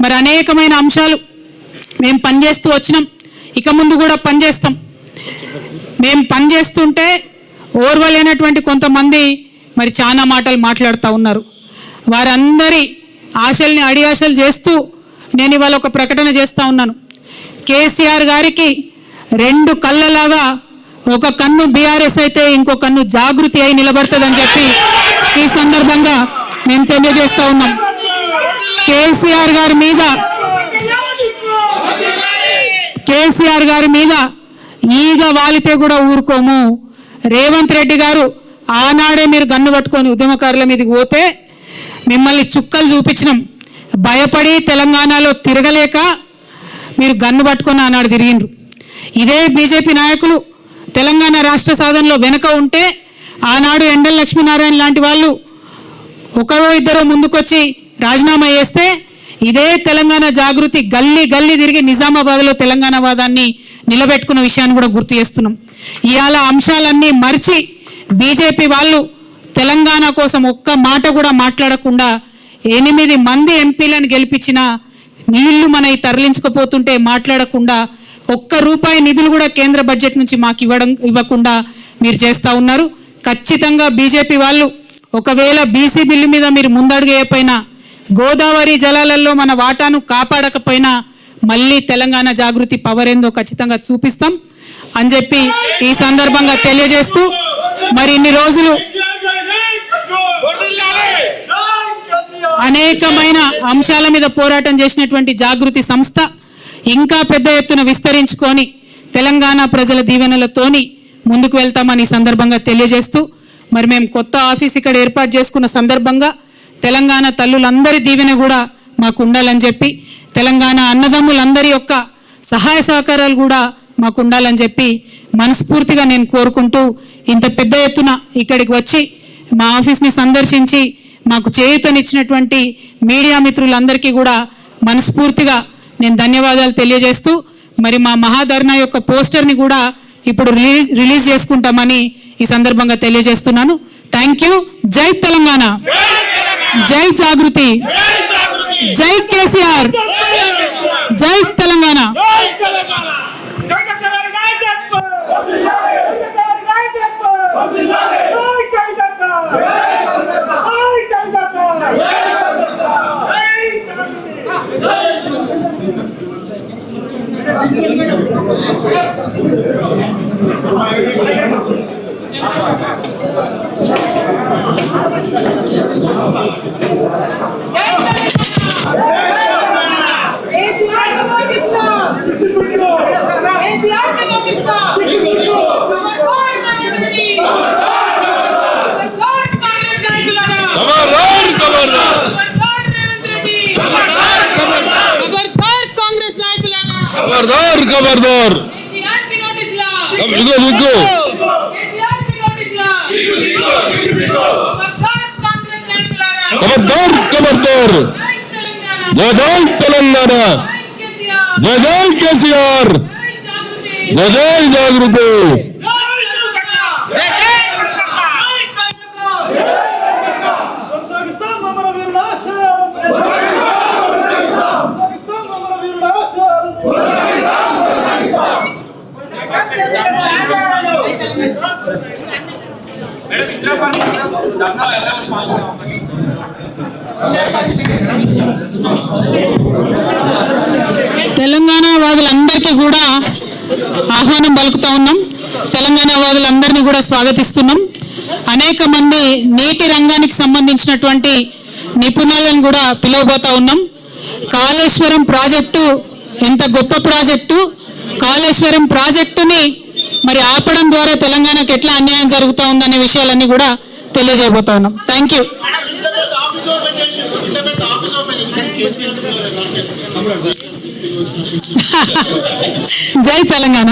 మరి అనేకమైన అంశాలు మేము పనిచేస్తూ వచ్చినాం, ఇక ముందు కూడా పనిచేస్తాం. మేము పనిచేస్తుంటే ఓర్వలేనటువంటి కొంతమంది మరి చాలా మాటలు మాట్లాడుతూ ఉన్నారు. వారందరి ఆశల్ని అడియాశలు చేస్తూ నేను ఇవాళ ఒక ప్రకటన చేస్తూ ఉన్నాను. కేసీఆర్ గారికి రెండు కళ్ళలాగా ఒక కన్ను బీఆర్ఎస్ అయితే ఇంకో కన్ను జాగృతి అయి నిలబడుతుందని చెప్పి ఈ సందర్భంగా మేము తెలియజేస్తూ ఉన్నాం. కేసీఆర్ గారి మీద ఈగ వాలితే కూడా ఊరుకోము. రేవంత్ రెడ్డి గారు ఆనాడే మీరు గన్ను పట్టుకొని ఉద్యమకారుల మీదకి పోతే మిమ్మల్ని చుక్కలు చూపించినాం. భయపడి తెలంగాణలో తిరగలేక మీరు గన్ను పట్టుకొని ఆనాడు తిరిగిండ్రు. ఇదే బీజేపీ నాయకులు తెలంగాణ రాష్ట్ర సాధనలో వెనుక ఉంటే ఆనాడు ఎండల లక్ష్మీనారాయణ లాంటి వాళ్ళు ఒకరో ఇద్దరో ముందుకొచ్చి రాజీనామా చేస్తే ఇదే తెలంగాణ జాగృతి గల్లీ గల్లీ తిరిగి నిజామాబాద్లో తెలంగాణ వాదాన్ని నిలబెట్టుకున్న విషయాన్ని కూడా గుర్తు చేస్తున్నాం. ఇవాళ అంశాలన్నీ మరిచి బీజేపీ వాళ్ళు తెలంగాణ కోసం ఒక్క మాట కూడా మాట్లాడకుండా 8 మంది ఎంపీలను గెలిపించిన నీళ్లు మనవి తరలించకపోతుంటే మాట్లాడకుండా ₹1 నిధులు కూడా కేంద్ర బడ్జెట్ నుంచి మాకు ఇవ్వకుండా మీరు చేస్తూ ఉన్నారు. ఖచ్చితంగా బీజేపీ వాళ్ళు ఒకవేళ బీసీ బిల్లు మీద మీరు ముందడుగేయపోయినా, గోదావరి జలాలలో మన వాటాను కాపాడకపోయినా మళ్ళీ తెలంగాణ జాగృతి పవర్ ఏందో ఖచ్చితంగా చూపిస్తాం అని చెప్పి ఈ సందర్భంగా తెలియజేస్తూ, మరి ఇన్ని రోజులు అనేకమైన అంశాల మీద పోరాటం చేసినటువంటి జాగృతి సంస్థ ఇంకా పెద్ద ఎత్తున విస్తరించుకొని తెలంగాణ ప్రజల దీవెనలతోని ముందుకు వెళ్తామని ఈ సందర్భంగా తెలియజేస్తూ, మరి మేము కొత్త ఆఫీస్ ఇక్కడ ఏర్పాటు చేసుకున్న సందర్భంగా తెలంగాణ తల్లులందరి దీవెన కూడా మాకు ఉండాలని చెప్పి, తెలంగాణ అన్నదమ్ములందరి యొక్క సహాయ సహకారాలు కూడా మాకు ఉండాలని చెప్పి మనస్ఫూర్తిగా నేను కోరుకుంటూ, ఇంత పెద్ద ఎత్తున ఇక్కడికి వచ్చి మా ఆఫీస్ని సందర్శించి మాకు చేయూతనిచ్చినటువంటి మీడియా మిత్రులందరికీ కూడా మనస్ఫూర్తిగా నేను ధన్యవాదాలు తెలియజేస్తూ, మరి మా మహాధర్నా యొక్క పోస్టర్ని కూడా ఇప్పుడు రిలీజ్ చేసుకుంటామని ఈ సందర్భంగా తెలియజేస్తున్నాను. Thank you. జై తెలంగాణ, జై జాగృతి, జై కేసీఆర్, జై తెలంగాణ. खबरदार खबरदार खबरदार जय जय तेलंगाना, जय जय केसीआर, जय जय जागृति. తెలంగాణ వాదులందరికీ కూడా ఆహ్వానం పలుకుతా ఉన్నాం. తెలంగాణ వాదులందరినీ కూడా స్వాగతిస్తున్నాం. అనేక మంది నీటి రంగానికి సంబంధించినటువంటి నిపుణులను కూడా పిలువబోతా ఉన్నాం. కాళేశ్వరం ప్రాజెక్టు ఎంత గొప్ప ప్రాజెక్టు, కాళేశ్వరం ప్రాజెక్టుని మరి ఆపడం ద్వారా తెలంగాణకు ఎట్లా అన్యాయం జరుగుతూ ఉందనే విషయాలన్నీ కూడా తెలియజేయబోతా ఉన్నాం. Thank you. జై తెలంగాణ.